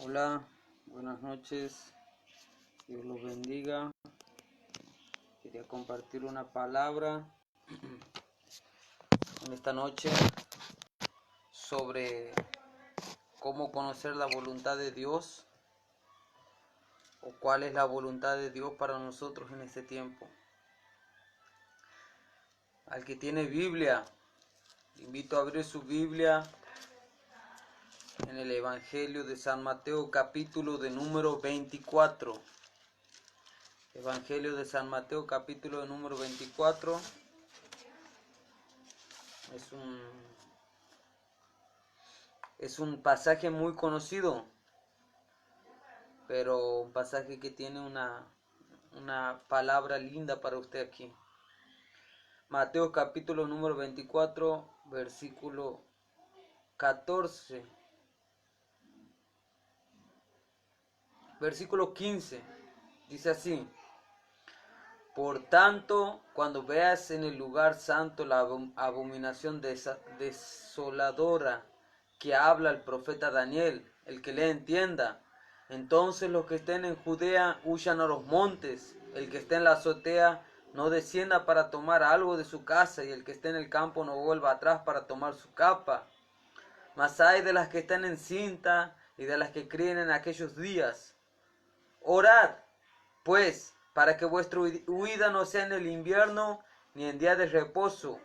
Hola, buenas noches, Dios los bendiga. Quería compartir una palabra en esta noche sobre cómo conocer la voluntad de Dios o cuál es la voluntad de Dios para nosotros en este tiempo. Al que tiene Biblia, invito a abrir su Biblia en el Evangelio de San Mateo, capítulo de número 24. Evangelio de San Mateo, capítulo de número 24. Es un pasaje muy conocido, pero un pasaje que tiene una palabra linda para usted aquí. Mateo capítulo número 24, versículo 14. Versículo 15. Dice así: Por tanto, cuando veas en el lugar santo la abominación desoladora que habla el profeta Daniel, el que le entienda, entonces los que estén en Judea huyan a los montes, el que esté en la azotea no descienda para tomar algo de su casa, y el que esté en el campo no vuelva atrás para tomar su capa. Mas hay de las que están en cinta y de las que críen en aquellos días. Orad, pues, para que vuestra huida no sea en el invierno ni en día de reposo,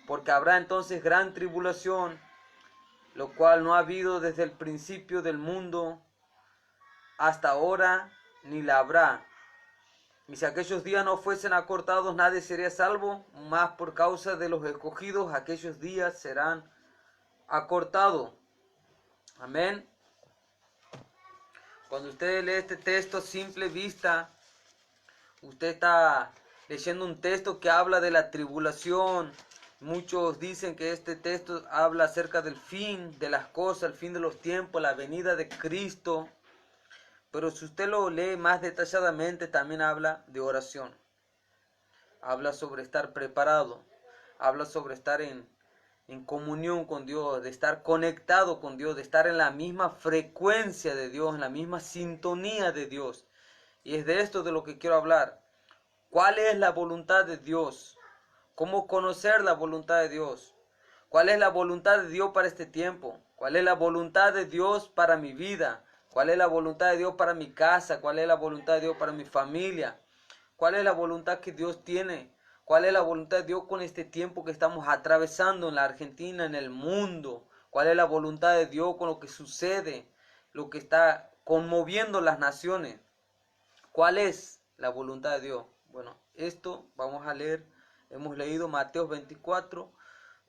porque habrá entonces gran tribulación, lo cual no ha habido desde el principio del mundo hasta ahora, ni la habrá. Y si aquellos días no fuesen acortados, nadie sería salvo, mas por causa de los escogidos, aquellos días serán acortados. Amén. Cuando usted lee este texto a simple vista, usted está leyendo un texto que habla de la tribulación. Muchos dicen que este texto habla acerca del fin de las cosas, el fin de los tiempos, la venida de Cristo. Pero si usted lo lee más detalladamente, también habla de oración. Habla sobre estar preparado. Habla sobre estar en comunión con Dios, de estar conectado con Dios, de estar en la misma frecuencia de Dios, en la misma sintonía de Dios. Y es de esto de lo que quiero hablar. ¿Cuál es la voluntad de Dios? ¿Cómo conocer la voluntad de Dios? ¿Cuál es la voluntad de Dios para este tiempo? ¿Cuál es la voluntad de Dios para mi vida? ¿Cuál es la voluntad de Dios para mi casa? ¿Cuál es la voluntad de Dios para mi familia? ¿Cuál es la voluntad que Dios tiene? ¿Cuál es la voluntad de Dios con este tiempo que estamos atravesando en la Argentina, en el mundo? ¿Cuál es la voluntad de Dios con lo que sucede, lo que está conmoviendo las naciones? ¿Cuál es la voluntad de Dios? Bueno, esto vamos a leer. Hemos leído Mateo 24.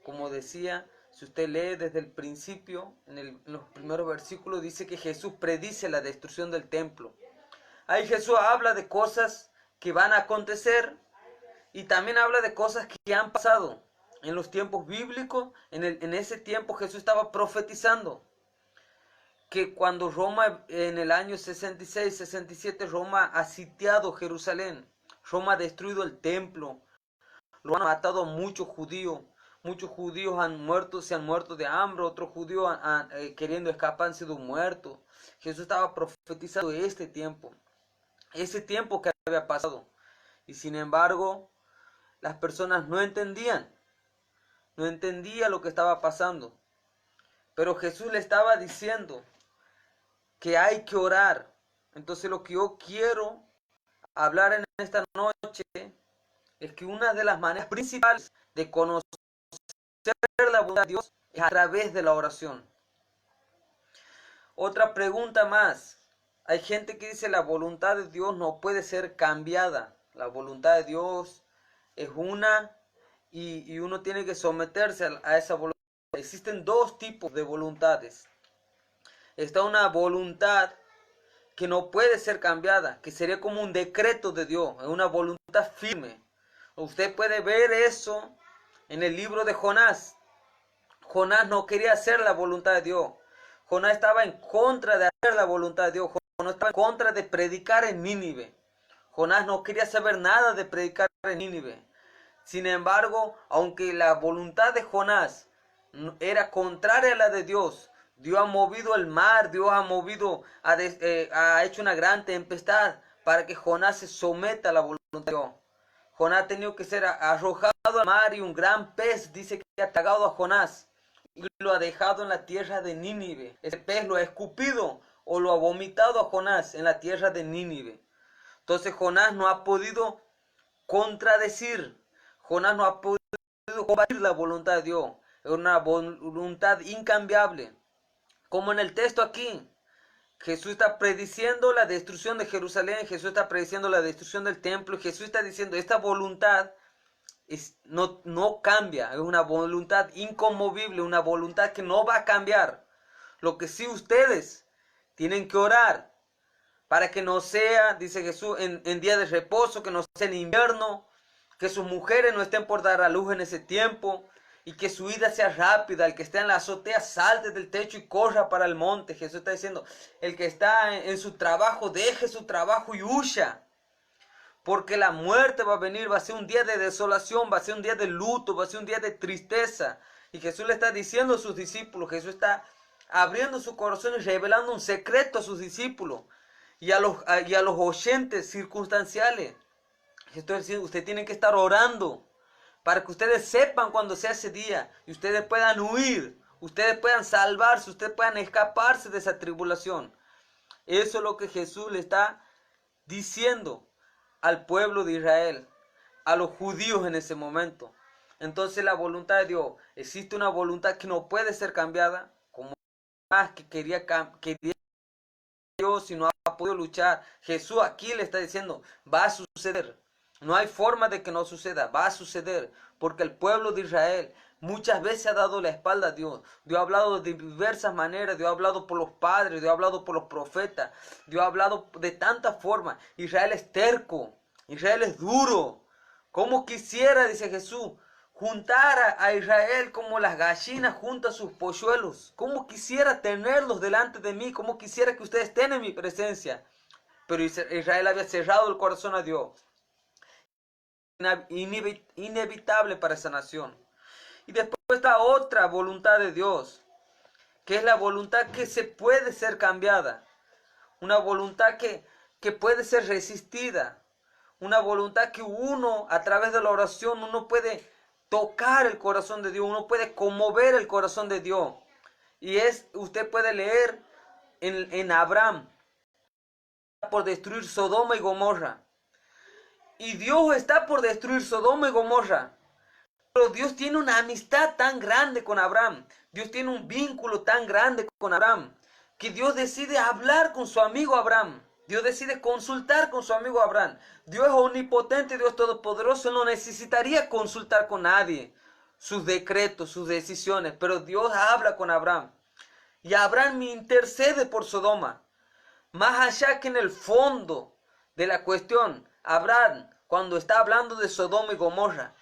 Como decía, si usted lee desde el principio, en los primeros versículos, dice que Jesús predice la destrucción del templo. Ahí Jesús habla de cosas que van a acontecer y también habla de cosas que han pasado. En los tiempos bíblicos, en ese tiempo Jesús estaba profetizando que cuando Roma, en el año 66, 67, Roma ha sitiado Jerusalén, Roma ha destruido el templo, lo han matado a muchos judíos han muerto, se han muerto de hambre, otros judíos queriendo escapar han sido muertos. Jesús estaba profetizando este tiempo, ese tiempo que había pasado, y sin embargo las personas no entendían lo que estaba pasando, pero Jesús le estaba diciendo que hay que orar. Entonces lo que yo quiero hablar en esta noche es que una de las maneras principales de conocer la voluntad de Dios es a través de la oración. Otra pregunta más. Hay gente que dice la voluntad de Dios no puede ser cambiada. La voluntad de Dios es una y uno tiene que someterse a esa voluntad. Existen dos tipos de voluntades. Está una voluntad que no puede ser cambiada, que sería como un decreto de Dios, una voluntad firme. Usted puede ver eso en el libro de Jonás. Jonás no quería hacer la voluntad de Dios. Jonás estaba en contra de hacer la voluntad de Dios. Jonás estaba en contra de predicar en Nínive. Jonás no quería saber nada de predicar en Nínive. Sin embargo, aunque la voluntad de Jonás era contraria a la de Dios, Dios ha movido el mar, Dios ha movido, ha hecho una gran tempestad para que Jonás se someta a la voluntad de Dios. Jonás ha tenido que ser arrojado al mar y un gran pez dice que ha tragado a Jonás y lo ha dejado en la tierra de Nínive. Ese pez lo ha escupido o lo ha vomitado a Jonás en la tierra de Nínive. Entonces Jonás no ha podido contradecir, Jonás no ha podido combatir la voluntad de Dios. Es una voluntad incambiable. Como en el texto aquí, Jesús está prediciendo la destrucción de Jerusalén, Jesús está prediciendo la destrucción del templo, y Jesús está diciendo, esta voluntad no cambia, es una voluntad inconmovible, una voluntad que no va a cambiar. Lo que sí ustedes tienen que orar para que no sea, dice Jesús, en día de reposo, que no sea en invierno, que sus mujeres no estén por dar a luz en ese tiempo, y que su ida sea rápida. El que está en la azotea salte del techo y corra para el monte. Jesús está diciendo, el que está en su trabajo, deje su trabajo y huya. Porque la muerte va a venir, va a ser un día de desolación, va a ser un día de luto, va a ser un día de tristeza. Y Jesús le está diciendo a sus discípulos, Jesús está abriendo su corazón y revelando un secreto a sus discípulos y a los oyentes circunstanciales. Jesús está diciendo, ustedes tienen que estar orando para que ustedes sepan cuando sea ese día y ustedes puedan huir, ustedes puedan salvarse, ustedes puedan escaparse de esa tribulación. Eso es lo que Jesús le está diciendo al pueblo de Israel, a los judíos en ese momento. Entonces la voluntad de Dios, existe una voluntad que no puede ser cambiada, como más que quería Dios y no ha podido luchar. Jesús aquí le está diciendo, va a suceder. No hay forma de que no suceda, va a suceder, porque el pueblo de Israel muchas veces ha dado la espalda a Dios. Dios ha hablado de diversas maneras, Dios ha hablado por los padres, Dios ha hablado por los profetas, Dios ha hablado de tantas formas. Israel es terco, Israel es duro. Como quisiera, dice Jesús, juntar a Israel como las gallinas juntan sus polluelos. Como quisiera tenerlos delante de mí, como quisiera que ustedes estén en mi presencia. Pero Israel había cerrado el corazón a Dios. Inevitable para esa nación. Y después está otra voluntad de Dios, que es la voluntad que se puede ser cambiada, una voluntad que puede ser resistida, una voluntad que uno a través de la oración uno puede tocar el corazón de Dios, uno puede conmover el corazón de Dios. Y usted puede leer en Abraham por destruir Sodoma y Gomorra. Y Dios está por destruir Sodoma y Gomorra. Pero Dios tiene una amistad tan grande con Abraham. Dios tiene un vínculo tan grande con Abraham. Que Dios decide hablar con su amigo Abraham. Dios decide consultar con su amigo Abraham. Dios es omnipotente, Dios todopoderoso. No necesitaría consultar con nadie sus decretos, sus decisiones. Pero Dios habla con Abraham. Y Abraham intercede por Sodoma. Más allá que en el fondo de la cuestión, Abraham, cuando está hablando de Sodoma y Gomorra,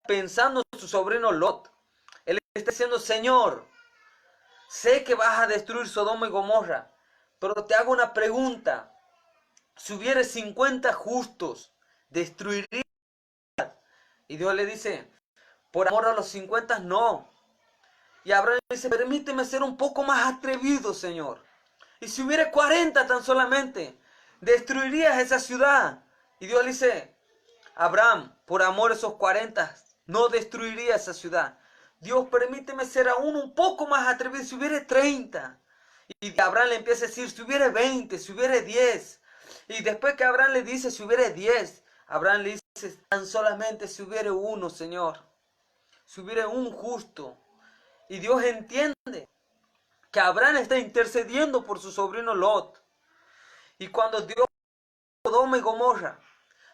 pensando en su sobrino Lot, él está diciendo, Señor, sé que vas a destruir Sodoma y Gomorra, pero te hago una pregunta. Si hubiera 50 justos, ¿destruiría? Y Dios le dice, por amor a los 50 no. Y Abraham le dice, permíteme ser un poco más atrevido, Señor. Y si hubiera 40 tan solamente, ¿destruirías esa ciudad? Y Dios le dice, Abraham, por amor a esos 40, no destruiría esa ciudad. Dios, permíteme ser aún un poco más atrevido, si hubiera 30. Y Abraham le empieza a decir, si hubiera 20, si hubiera 10. Y después que Abraham le dice, si hubiera 10, Abraham le dice, tan solamente si hubiera uno, Señor. Si hubiera un justo. Y Dios entiende que Abraham está intercediendo por su sobrino Lot. Y cuando Dios Sodoma y Gomorra,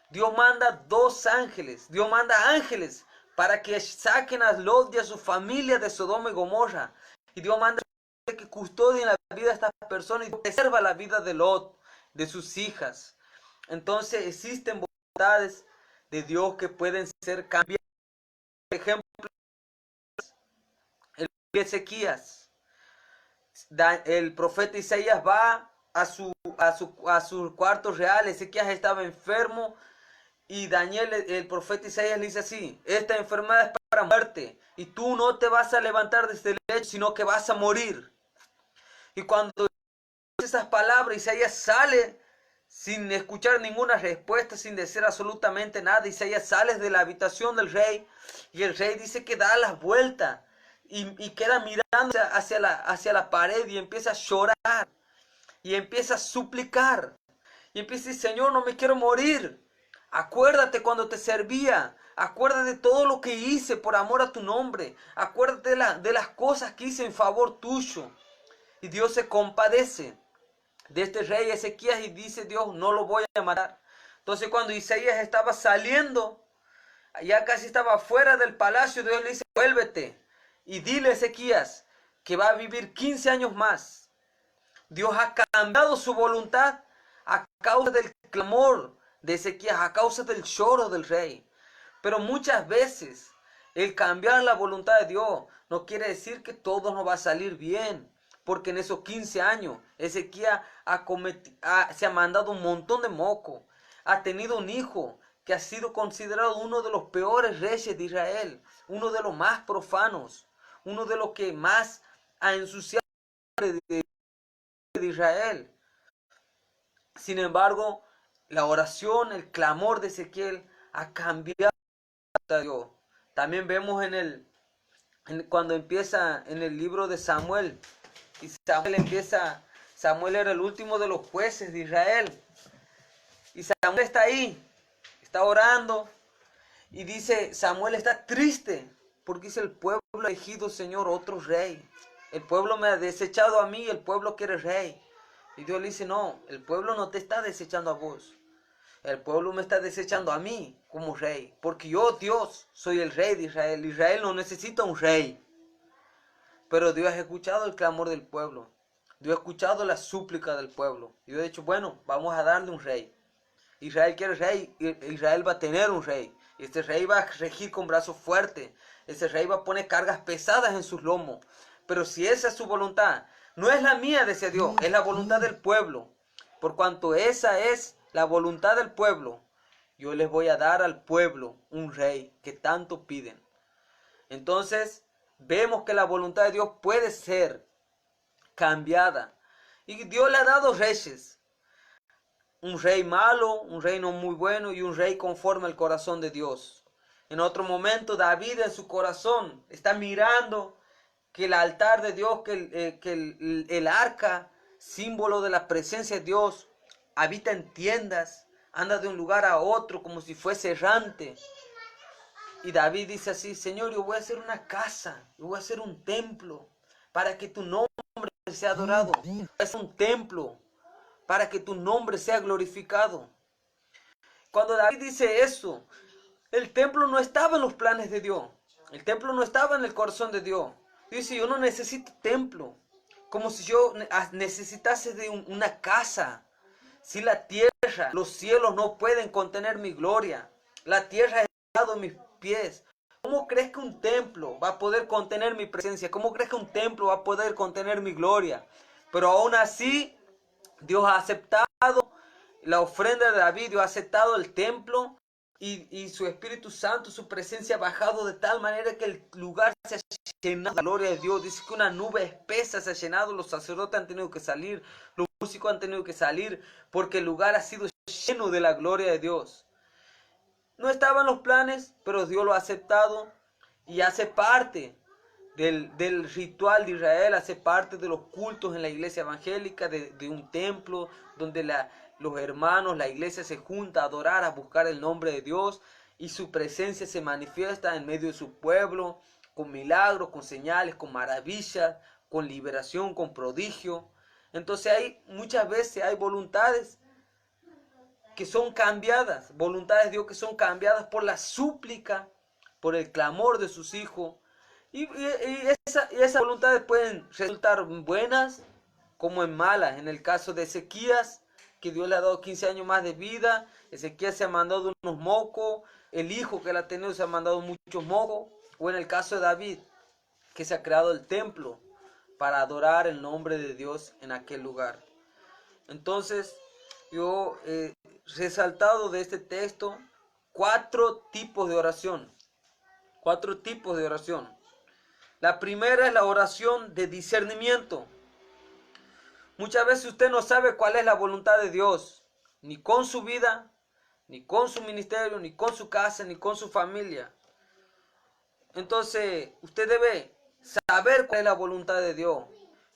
Dios manda 2 ángeles, Dios manda ángeles para que saquen a Lot y a su familia de Sodoma y Gomorra. Y Dios manda que custodien la vida de estas personas y preserva la vida de Lot, de sus hijas. Entonces existen voluntades de Dios que pueden ser cambiadas. Por ejemplo, el Ezequías, el profeta Isaías va a su cuarto real. Ezequías estaba enfermo y Daniel, el profeta Isaías, le dice así, esta enfermedad es para muerte y tú no te vas a levantar desde el lecho, sino que vas a morir. Y cuando dice esas palabras, Isaías sale sin escuchar ninguna respuesta, sin decir absolutamente nada. Isaías sale de la habitación del rey y el rey dice que da las vueltas y queda mirando hacia la pared y empieza a llorar y empieza a suplicar y empieza a decir: Señor, no me quiero morir. Acuérdate cuando te servía. Acuérdate de todo lo que hice por amor a tu nombre. Acuérdate de las cosas que hice en favor tuyo. Y Dios se compadece de este rey Ezequías y dice: Dios, no lo voy a matar. Entonces cuando Isaías estaba saliendo, ya casi estaba fuera del palacio, Dios le dice: vuélvete y dile a Ezequías que va a vivir 15 años más. Dios ha cambiado su voluntad a causa del clamor de Ezequías, a causa del lloro del rey. Pero muchas veces el cambiar la voluntad de Dios no quiere decir que todo nos va a salir bien. Porque en esos 15 años Ezequías se ha mandado un montón de moco. Ha tenido un hijo que ha sido considerado uno de los peores reyes de Israel. Uno de los más profanos. Uno de los que más ha ensuciado de Israel. Sin embargo, la oración, el clamor de Ezequiel ha cambiado a Dios. También vemos cuando empieza en el libro de Samuel. Y Samuel era el último de los jueces de Israel. Y Samuel está ahí, está orando. Y dice, Samuel está triste, porque dice: el pueblo ha elegido, Señor, otro rey. El pueblo me ha desechado a mí, el pueblo quiere rey. Y Dios le dice: no, el pueblo no te está desechando a vos. El pueblo me está desechando a mí como rey. Porque yo, Dios, soy el rey de Israel. Israel no necesita un rey. Pero Dios ha escuchado el clamor del pueblo. Dios ha escuchado la súplica del pueblo. Y Dios ha dicho: bueno, vamos a darle un rey. Israel quiere rey. Israel va a tener un rey. Este rey va a regir con brazos fuertes. Este rey va a poner cargas pesadas en sus lomos. Pero si esa es su voluntad, no es la mía, decía Dios, es la voluntad del pueblo. Por cuanto esa es la voluntad del pueblo, yo les voy a dar al pueblo un rey que tanto piden. Entonces, vemos que la voluntad de Dios puede ser cambiada. Y Dios le ha dado reyes. Un rey malo, un rey no muy bueno y un rey conforme al corazón de Dios. En otro momento, David en su corazón está mirando que el altar de Dios, que el arca, símbolo de la presencia de Dios, habita en tiendas, anda de un lugar a otro como si fuese errante. Y David dice así: Señor, yo voy a hacer una casa, yo voy a hacer un templo para que tu nombre sea adorado. Voy a hacer un templo para que tu nombre sea glorificado. Cuando David dice eso, el templo no estaba en los planes de Dios. El templo no estaba en el corazón de Dios. Dice: yo no necesito templo. Como si yo necesitase de una casa. Si la tierra, los cielos no pueden contener mi gloria. La tierra es dado mis pies. ¿Cómo crees que un templo va a poder contener mi presencia? ¿Cómo crees que un templo va a poder contener mi gloria? Pero aún así, Dios ha aceptado la ofrenda de David, Dios ha aceptado el templo y su Espíritu Santo, su presencia ha bajado de tal manera que el lugar se ha llenado de la gloria de Dios. Dice que una nube espesa se ha llenado, los sacerdotes han tenido que salir, los músicos han tenido que salir, porque el lugar ha sido lleno de la gloria de Dios. No estaban los planes, pero Dios lo ha aceptado y hace parte del ritual de Israel, hace parte de los cultos en la iglesia evangélica, de un templo donde los hermanos, la iglesia se junta a adorar, a buscar el nombre de Dios, y su presencia se manifiesta en medio de su pueblo, con milagros, con señales, con maravillas, con liberación, con prodigio. Entonces muchas veces hay voluntades que son cambiadas, voluntades de Dios que son cambiadas por la súplica, por el clamor de sus hijos. Y esas voluntades pueden resultar buenas como en malas. En el caso de Ezequías, que Dios le ha dado 15 años más de vida, Ezequías se ha mandado unos mocos, el hijo que él ha tenido se ha mandado muchos mocos. O en el caso de David, que se ha creado el templo para adorar el nombre de Dios en aquel lugar. Entonces, yo he resaltado de este texto 4 tipos de oración. 4 tipos de oración. La primera es la oración de discernimiento. Muchas veces usted no sabe cuál es la voluntad de Dios, ni con su vida, ni con su ministerio, ni con su casa, ni con su familia. Entonces, usted debe saber cuál es la voluntad de Dios.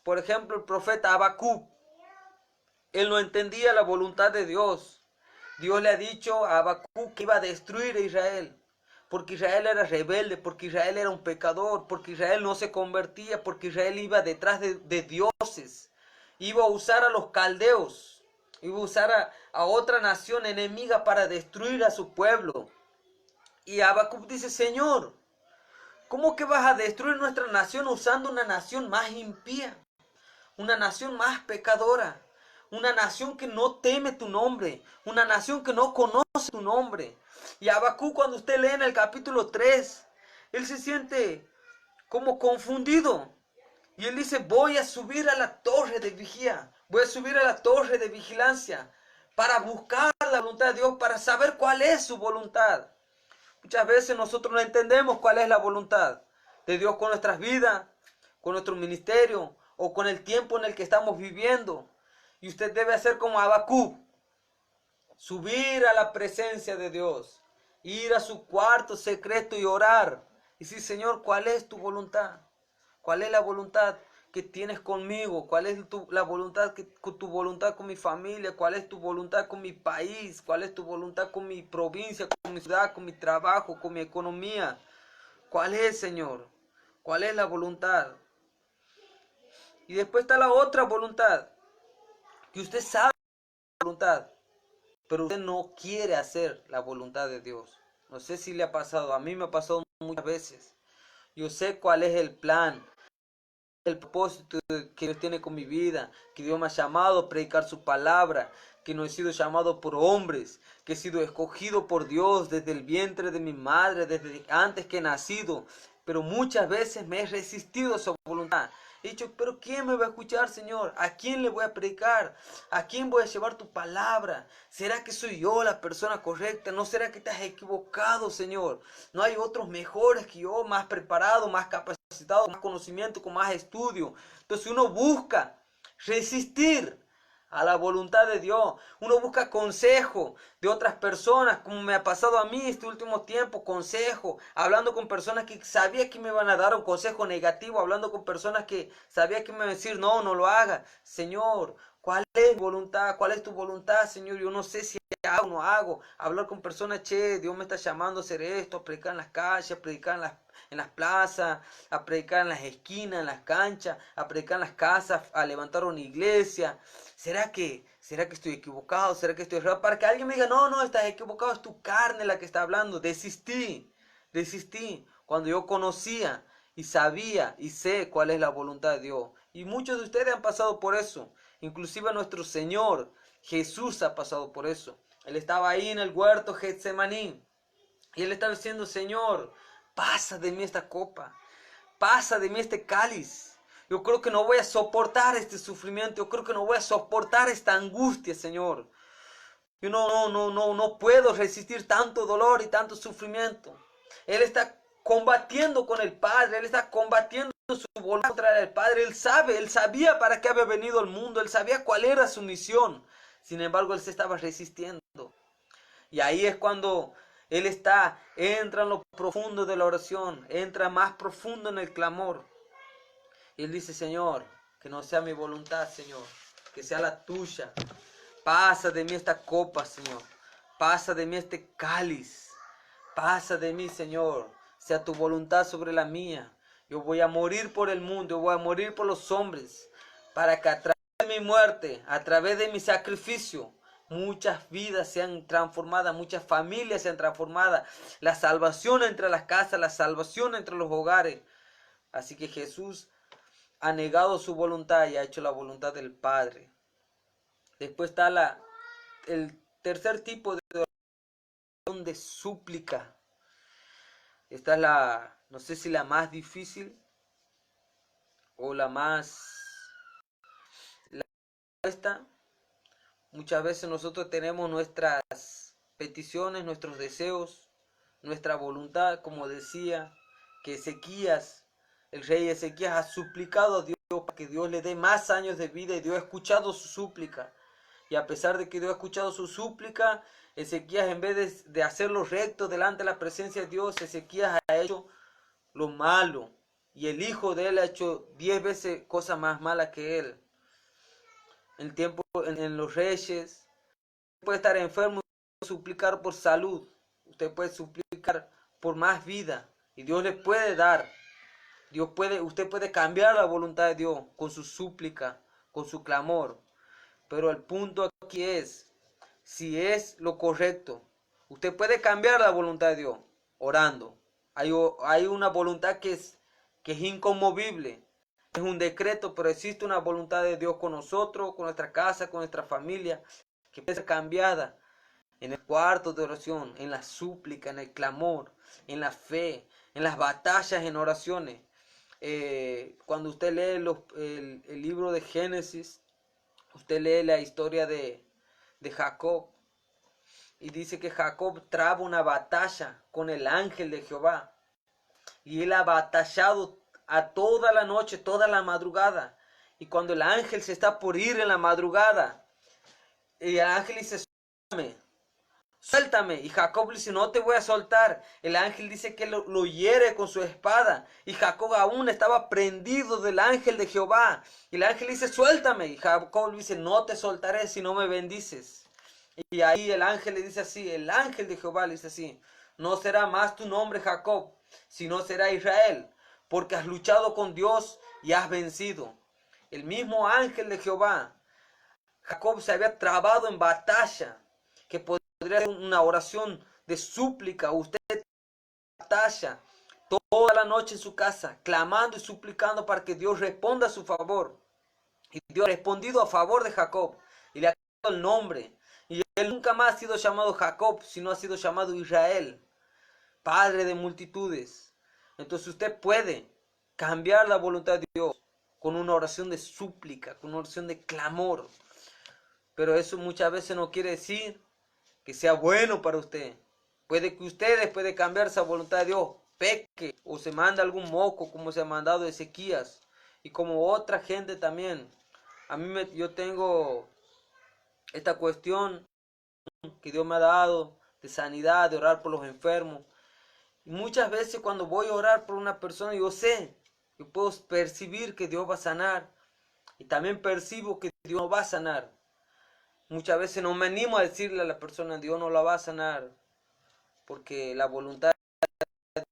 Por ejemplo, el profeta Habacuc, él no entendía la voluntad de Dios. Dios le ha dicho a Habacuc que iba a destruir a Israel, porque Israel era rebelde, porque Israel era un pecador, porque Israel no se convertía, porque Israel iba detrás de dioses, iba a usar a los caldeos, iba a usar a otra nación enemiga para destruir a su pueblo. Y Habacuc dice, Señor, ¿cómo que vas a destruir nuestra nación usando una nación más impía? Una nación más pecadora, una nación que no teme tu nombre, una nación que no conoce tu nombre. Y Habacuc, cuando usted lee en el capítulo 3, él se siente como confundido. Y él dice, voy a subir a la torre de vigía, voy a subir a la torre de vigilancia para buscar la voluntad de Dios, para saber cuál es su voluntad. Muchas veces nosotros no entendemos cuál es la voluntad de Dios con nuestras vidas, con nuestro ministerio o con el tiempo en el que estamos viviendo. Y usted debe hacer como Habacuc, subir a la presencia de Dios, ir a su cuarto secreto y orar. Y decir, Señor, ¿cuál es tu voluntad? ¿Cuál es la voluntad que tienes conmigo? ¿Cuál es la voluntad tu voluntad con mi familia? ¿Cuál es tu voluntad con mi país? ¿Cuál es tu voluntad con mi provincia, con mi ciudad, con mi trabajo, con mi economía? ¿Cuál es, Señor? ¿Cuál es la voluntad? Y después está la otra voluntad, que usted sabe la voluntad, pero usted no quiere hacer la voluntad de Dios. No sé si le ha pasado, a mí me ha pasado muchas veces. Yo sé cuál es el plan, el propósito que Dios tiene con mi vida, que Dios me ha llamado a predicar su palabra, que no he sido llamado por hombres, que he sido escogido por Dios desde el vientre de mi madre, desde antes que he nacido, pero muchas veces me he resistido a su voluntad. He dicho, pero ¿quién me va a escuchar, Señor? ¿A quién le voy a predicar? ¿A quién voy a llevar tu palabra? ¿Será que soy yo la persona correcta? ¿No será que te has equivocado, Señor? ¿No hay otros mejores que yo, más preparados, más capacitados, más conocimiento, con más estudio? Entonces uno busca resistir a la voluntad de Dios. Uno busca consejo de otras personas, como me ha pasado a mí este último tiempo, consejo, hablando con personas que sabía que me iban a dar un consejo negativo, hablando con personas que sabía que me iban a decir, no, no lo haga. Señor, ¿cuál es tu voluntad? ¿Cuál es tu voluntad, Señor? Yo no sé si hago o no hago. Hablar con personas, che, Dios me está llamando a hacer esto, a predicar en las calles, a predicar en las plazas, a predicar en las esquinas, en las canchas, a predicar en las casas, a levantar una iglesia. ¿Será que estoy equivocado? ¿Será que estoy errado? Para que alguien me diga, no, no, estás equivocado, es tu carne la que está hablando. Desistí cuando yo conocía y sabía y sé cuál es la voluntad de Dios. Y muchos de ustedes han pasado por eso. Inclusive nuestro Señor Jesús ha pasado por eso. Él estaba ahí en el huerto Getsemaní y él estaba diciendo, Señor, pasa de mí esta copa, pasa de mí este cáliz. Yo creo que no voy a soportar este sufrimiento, yo creo que no voy a soportar esta angustia, Señor. Yo no puedo resistir tanto dolor y tanto sufrimiento. Él está combatiendo con el Padre, él está combatiendo su voluntad contra el Padre. Él sabía para qué había venido al mundo, él sabía cuál era su misión. Sin embargo, él se estaba resistiendo. Y ahí es cuando él entra en lo profundo de la oración, entra más profundo en el clamor. Y él dice, Señor, que no sea mi voluntad, Señor, que sea la tuya. Pasa de mí esta copa, Señor. Pasa de mí este cáliz. Pasa de mí, Señor. Sea tu voluntad sobre la mía. Yo voy a morir por el mundo, yo voy a morir por los hombres, para que a través de mi muerte, a través de mi sacrificio, muchas vidas sean transformadas, muchas familias sean transformadas, la salvación entre las casas, la salvación entre los hogares. Así que Jesús ha negado su voluntad y ha hecho la voluntad del Padre. Después está el tercer tipo de oración de súplica. Esta es no sé si la más difícil o la más... Esta, muchas veces nosotros tenemos nuestras peticiones, nuestros deseos, nuestra voluntad, como decía, que el rey Ezequías ha suplicado a Dios para que Dios le dé más años de vida, y Dios ha escuchado su súplica. Y a pesar de que Dios ha escuchado su súplica, Ezequías, en vez de hacerlo recto delante de la presencia de Dios, Ezequías ha hecho lo malo. Y el hijo de él ha hecho 10 veces cosas más malas que él. En los reyes, puede estar enfermo y suplicar por salud. Usted puede suplicar por más vida. Y Dios le puede dar. Usted puede cambiar la voluntad de Dios con su súplica, con su clamor. Pero el punto aquí es, si es lo correcto, usted puede cambiar la voluntad de Dios orando. Hay una voluntad que es inconmovible. Es un decreto, pero existe una voluntad de Dios con nosotros, con nuestra casa, con nuestra familia, que puede ser cambiada en el cuarto de oración, en la súplica, en el clamor, en la fe, en las batallas, en oraciones. Cuando usted lee el libro de Génesis, usted lee la historia de Jacob, y dice que Jacob traba una batalla con el ángel de Jehová, y él ha batallado a toda la noche, toda la madrugada, y cuando el ángel se está por ir en la madrugada, el ángel dice, suéltame, y Jacob le dice, no te voy a soltar. El ángel dice que lo hiere con su espada, y Jacob aún estaba prendido del ángel de Jehová, y el ángel dice, suéltame, y Jacob le dice, no te soltaré si no me bendices. Y ahí el ángel le dice así, el ángel de Jehová le dice así, no será más tu nombre Jacob, sino será Israel, porque has luchado con Dios y has vencido. El mismo ángel de Jehová, Jacob se había trabado en batalla, que podría ser una oración de súplica. Usted batalla toda la noche en su casa, clamando y suplicando para que Dios responda a su favor. Y Dios ha respondido a favor de Jacob y le ha dado el nombre. Y él nunca más ha sido llamado Jacob, sino ha sido llamado Israel, padre de multitudes. Entonces usted puede cambiar la voluntad de Dios con una oración de súplica, con una oración de clamor. Pero eso muchas veces no quiere decir que sea bueno para usted. Puede que usted, después de cambiar esa voluntad de Dios, peque o se manda algún moco, como se ha mandado Ezequías, y como otra gente también. Yo tengo esta cuestión que Dios me ha dado de sanidad, de orar por los enfermos. Y muchas veces cuando voy a orar por una persona, yo puedo percibir que Dios va a sanar. Y también percibo que Dios no va a sanar. Muchas veces no me animo a decirle a la persona, Dios no la va a sanar, porque la voluntad de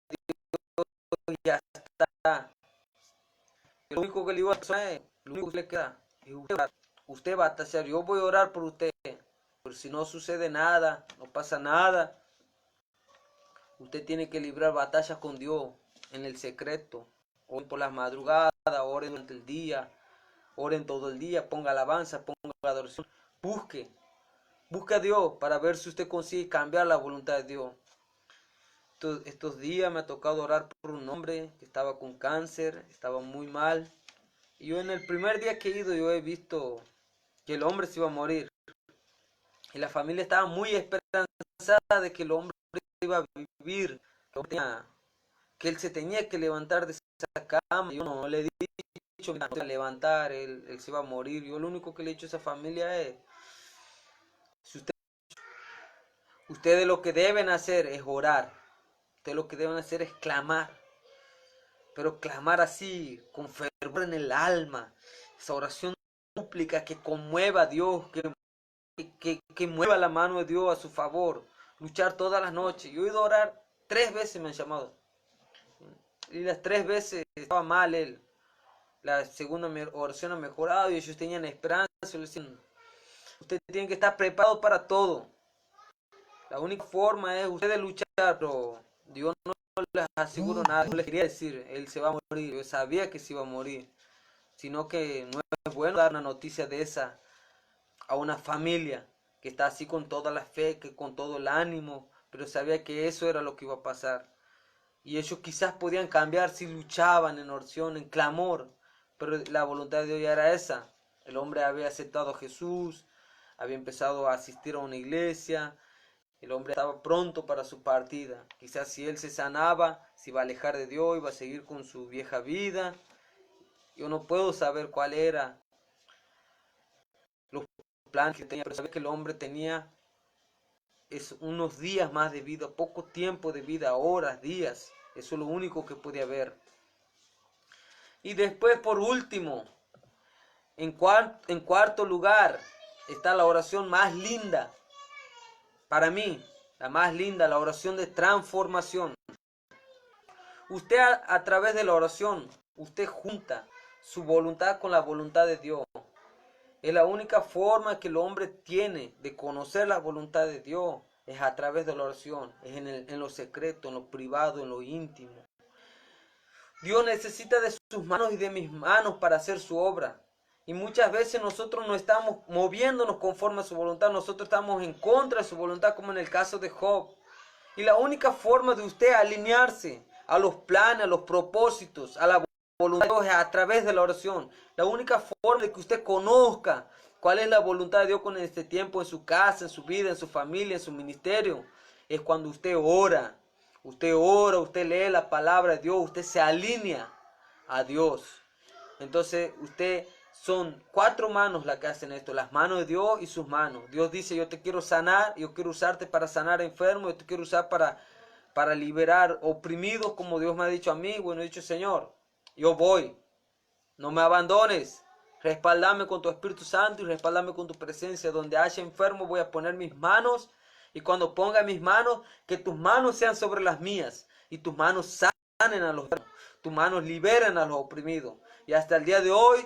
Dios ya está. Lo único que le digo a la persona es, lo único que le queda es usted va a batallar. Yo voy a orar por usted, pero si no sucede nada, no pasa nada, usted tiene que librar batallas con Dios en el secreto. Oren por las madrugadas, oren durante el día, oren todo el día, ponga alabanza, ponga adoración. Busque a Dios para ver si usted consigue cambiar la voluntad de Dios. Estos días me ha tocado orar por un hombre que estaba con cáncer, estaba muy mal. Y yo en el primer día que he ido, yo he visto que el hombre se iba a morir. Y la familia estaba muy esperanzada de que el hombre iba a vivir, que él se tenía que levantar de esa cama. Yo no le he dicho que no se iba a levantar, él se iba a morir. Yo lo único que le he dicho a esa familia es, si ustedes lo que deben hacer es orar, ustedes lo que deben hacer es clamar, pero clamar así, con fervor en el alma, esa oración súplica que conmueva a Dios, que mueva la mano de Dios a su favor, luchar todas las noches. Yo he ido a orar 3 veces, me han llamado, y las 3 veces estaba mal él. La segunda oración ha mejorado y ellos tenían esperanza. Le decían, usted tiene que estar preparado para todo. La única forma es ustedes luchar, pero Dios no les aseguro nada. No les quería decir, él se va a morir. Yo sabía que se iba a morir. Sino que no es bueno dar una noticia de esa a una familia que está así con toda la fe, que con todo el ánimo, pero sabía que eso era lo que iba a pasar. Y ellos quizás podían cambiar si luchaban en oración, en clamor, pero la voluntad de Dios ya era esa. El hombre había aceptado a Jesús, había empezado a asistir a una iglesia, el hombre estaba pronto para su partida. Quizás si él se sanaba, se iba a alejar de Dios, iba a seguir con su vieja vida, Yo no puedo saber cuál era los planes que tenía, pero sabía que el hombre tenía unos días más de vida, poco tiempo de vida, horas, días. Eso es lo único que podía ver. Y después, por último, en cuarto lugar, está la oración más linda. Para mí, la más linda, la oración de transformación. Usted a través de la oración, usted junta su voluntad con la voluntad de Dios. Es la única forma que el hombre tiene de conocer la voluntad de Dios. Es a través de la oración, es en lo secreto, en lo privado, en lo íntimo. Dios necesita de sus manos y de mis manos para hacer su obra. Y muchas veces nosotros no estamos moviéndonos conforme a su voluntad, nosotros estamos en contra de su voluntad, como en el caso de Job. Y la única forma de usted alinearse a los planes, a los propósitos, a la voluntad de Dios es a través de la oración. La única forma de que usted conozca cuál es la voluntad de Dios con este tiempo, en su casa, en su vida, en su familia, en su ministerio, es cuando usted ora. Usted ora, usted lee la palabra de Dios, usted se alinea a Dios. Entonces, son 4 manos las que hacen esto, las manos de Dios y sus manos. Dios dice, yo te quiero sanar, yo quiero usarte para sanar enfermos, yo te quiero usar para liberar oprimidos, como Dios me ha dicho a mí. Bueno, he dicho, Señor, yo voy, no me abandones, respaldame con tu Espíritu Santo y respaldame con tu presencia. Donde haya enfermo voy a poner mis manos, y cuando ponga mis manos, que tus manos sean sobre las mías, y tus manos sanen a los enfermos, tus manos liberen a los oprimidos. Y hasta el día de hoy,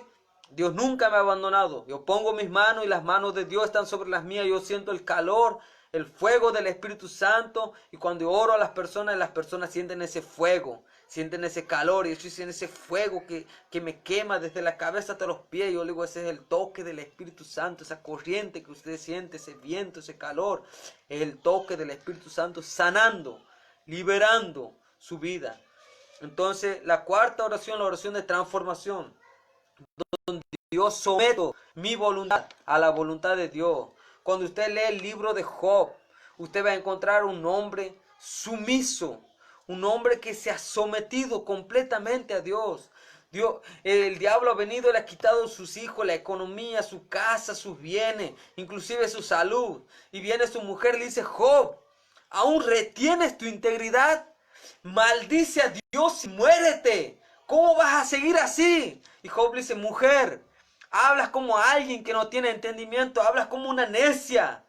Dios nunca me ha abandonado. Yo pongo mis manos y las manos de Dios están sobre las mías. Yo siento el calor, el fuego del Espíritu Santo. Y cuando oro a las personas sienten ese fuego, sienten ese calor. Y yo estoy en ese fuego que me quema desde la cabeza hasta los pies. Yo digo, ese es el toque del Espíritu Santo, esa corriente que usted siente, ese viento, ese calor. Es el toque del Espíritu Santo sanando, liberando su vida. Entonces, la cuarta oración, la oración de transformación. Yo someto mi voluntad a la voluntad de Dios. Cuando usted lee el libro de Job, usted va a encontrar un hombre sumiso, un hombre que se ha sometido completamente a Dios. El diablo ha venido y le ha quitado sus hijos, la economía, su casa, sus bienes, inclusive su salud. Y viene su mujer y le dice, Job, ¿aún retienes tu integridad? Maldice a Dios y muérete. ¿Cómo vas a seguir así? Y Job le dice, mujer, hablas como alguien que no tiene entendimiento, hablas como una necia.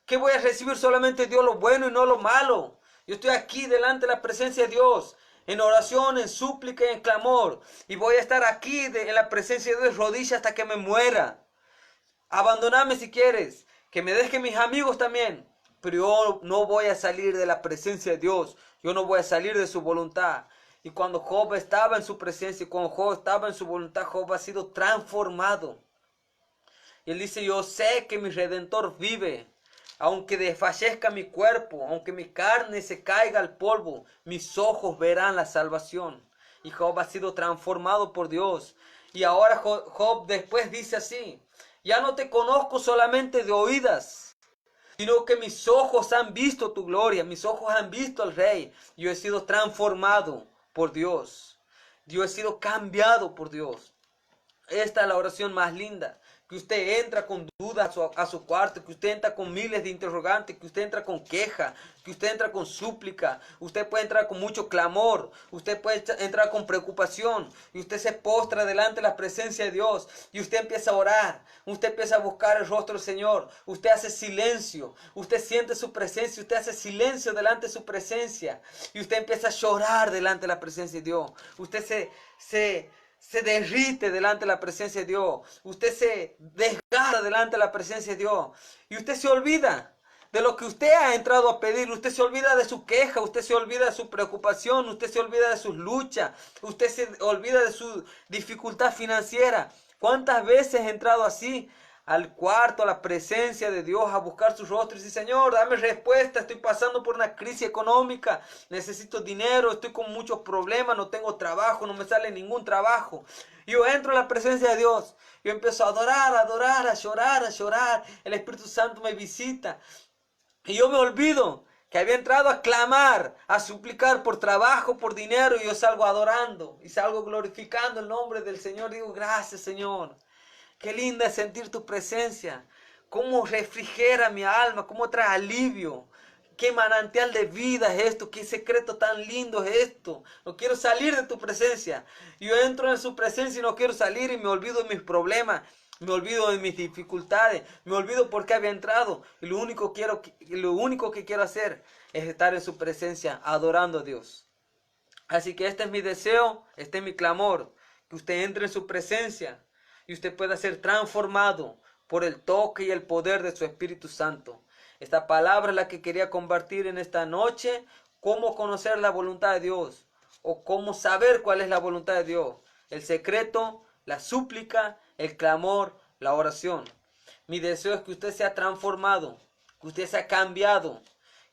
¿Qué voy a recibir solamente Dios lo bueno y no lo malo? Yo estoy aquí delante de la presencia de Dios, en oración, en súplica y en clamor. Y voy a estar aquí en la presencia de Dios, rodillas hasta que me muera. Abandoname si quieres, que me dejen mis amigos también. Pero yo no voy a salir de la presencia de Dios. Yo no voy a salir de su voluntad. Y cuando Job estaba en su presencia, y cuando Job estaba en su voluntad, Job ha sido transformado. Y él dice, yo sé que mi Redentor vive. Aunque desfallezca mi cuerpo, aunque mi carne se caiga al polvo, mis ojos verán la salvación. Y Job ha sido transformado por Dios. Y ahora Job después dice así, ya no te conozco solamente de oídas, sino que mis ojos han visto tu gloria, mis ojos han visto al Rey. Yo he sido transformado por Dios. Yo he sido cambiado por Dios. Esta es la oración más linda. Que usted entra con dudas a su cuarto, que usted entra con miles de interrogantes, que usted entra con queja, que usted entra con súplica, usted puede entrar con mucho clamor, usted puede entrar con preocupación, y usted se postra delante de la presencia de Dios, y usted empieza a orar, usted empieza a buscar el rostro del Señor, usted hace silencio, usted siente su presencia, usted hace silencio delante de su presencia, y usted empieza a llorar delante de la presencia de Dios, usted se derrite delante de la presencia de Dios. Usted se desgarra delante de la presencia de Dios. Y usted se olvida de lo que usted ha entrado a pedir. Usted se olvida de su queja. Usted se olvida de su preocupación. Usted se olvida de sus luchas. Usted se olvida de su dificultad financiera. ¿Cuántas veces he entrado así al cuarto, a la presencia de Dios, a buscar su rostro y decir, Señor, dame respuesta, estoy pasando por una crisis económica, necesito dinero, estoy con muchos problemas, no tengo trabajo, no me sale ningún trabajo? Yo entro a la presencia de Dios, yo empiezo a adorar, a llorar, el Espíritu Santo me visita y yo me olvido que había entrado a clamar, a suplicar por trabajo, por dinero, y yo salgo adorando y salgo glorificando el nombre del Señor. Digo, gracias, Señor. Qué linda es sentir tu presencia. Cómo refrigera mi alma, cómo trae alivio. Qué manantial de vida es esto, qué secreto tan lindo es esto. No quiero salir de tu presencia. Yo entro en su presencia y no quiero salir, y me olvido de mis problemas, me olvido de mis dificultades, me olvido por qué había entrado. Y lo único que quiero hacer es estar en su presencia, adorando a Dios. Así que este es mi deseo, este es mi clamor, que usted entre en su presencia y usted pueda ser transformado por el toque y el poder de su Espíritu Santo. Esta palabra es la que quería compartir en esta noche: cómo conocer la voluntad de Dios, o cómo saber cuál es la voluntad de Dios. El secreto, la súplica, el clamor, la oración. Mi deseo es que usted sea transformado, que usted sea cambiado,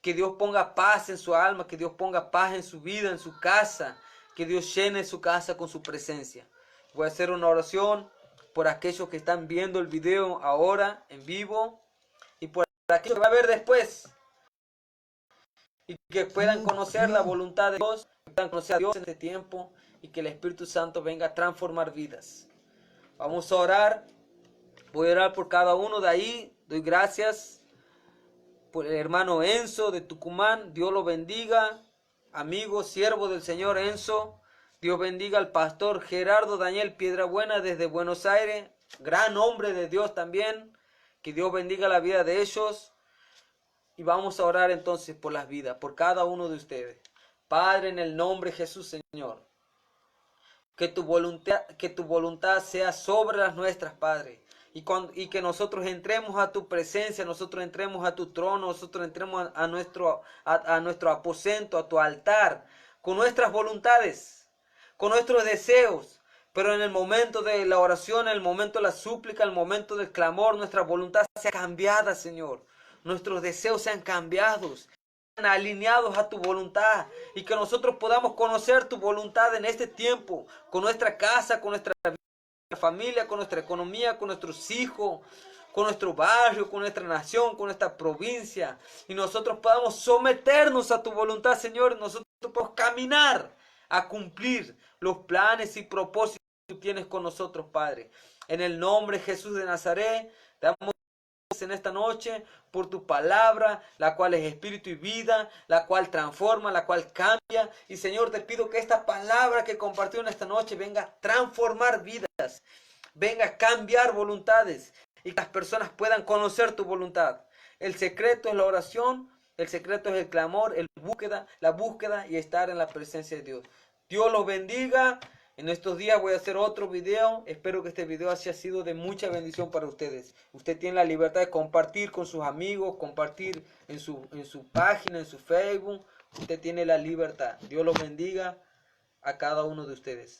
que Dios ponga paz en su alma, que Dios ponga paz en su vida, en su casa, que Dios llene su casa con su presencia. Voy a hacer una oración por aquellos que están viendo el video ahora en vivo, y por aquellos que van a ver después, y que puedan conocer la voluntad de Dios, que puedan conocer a Dios en este tiempo, y que el Espíritu Santo venga a transformar vidas. Vamos a orar. Voy a orar por cada uno de ahí. Doy gracias por el hermano Enzo de Tucumán. Dios lo bendiga. Amigo, siervo del Señor Enzo. Dios bendiga al pastor Gerardo Daniel Piedrabuena desde Buenos Aires. Gran hombre de Dios también. Que Dios bendiga la vida de ellos. Y vamos a orar entonces por las vidas, por cada uno de ustedes. Padre, en el nombre de Jesús, Señor. Que tu voluntad sea sobre las nuestras, Padre. Y que nosotros entremos a tu presencia, nosotros entremos a tu trono, nosotros entremos a nuestro aposento, a tu altar, con nuestras voluntades, con nuestros deseos. Pero en el momento de la oración, en el momento de la súplica, en el momento del clamor, nuestra voluntad sea cambiada, Señor. Nuestros deseos sean cambiados, alineados a tu voluntad, y que nosotros podamos conocer tu voluntad en este tiempo, con nuestra casa, con nuestra familia, con nuestra economía, con nuestros hijos, con nuestro barrio, con nuestra nación, con nuestra provincia, y nosotros podamos someternos a tu voluntad, Señor, y nosotros podamos caminar a cumplir los planes y propósitos que tú tienes con nosotros, Padre. En el nombre de Jesús de Nazaret, te damos en esta noche por tu palabra, la cual es espíritu y vida, la cual transforma, la cual cambia. Y Señor, te pido que esta palabra que compartió en esta noche venga a transformar vidas, venga a cambiar voluntades, y que las personas puedan conocer tu voluntad. El secreto es la oración, el secreto es el clamor, la búsqueda y estar en la presencia de Dios. Dios los bendiga. En estos días voy a hacer otro video. Espero que este video haya sido de mucha bendición para ustedes. Usted tiene la libertad de compartir con sus amigos, compartir en su página, en su Facebook. Usted tiene la libertad. Dios los bendiga a cada uno de ustedes.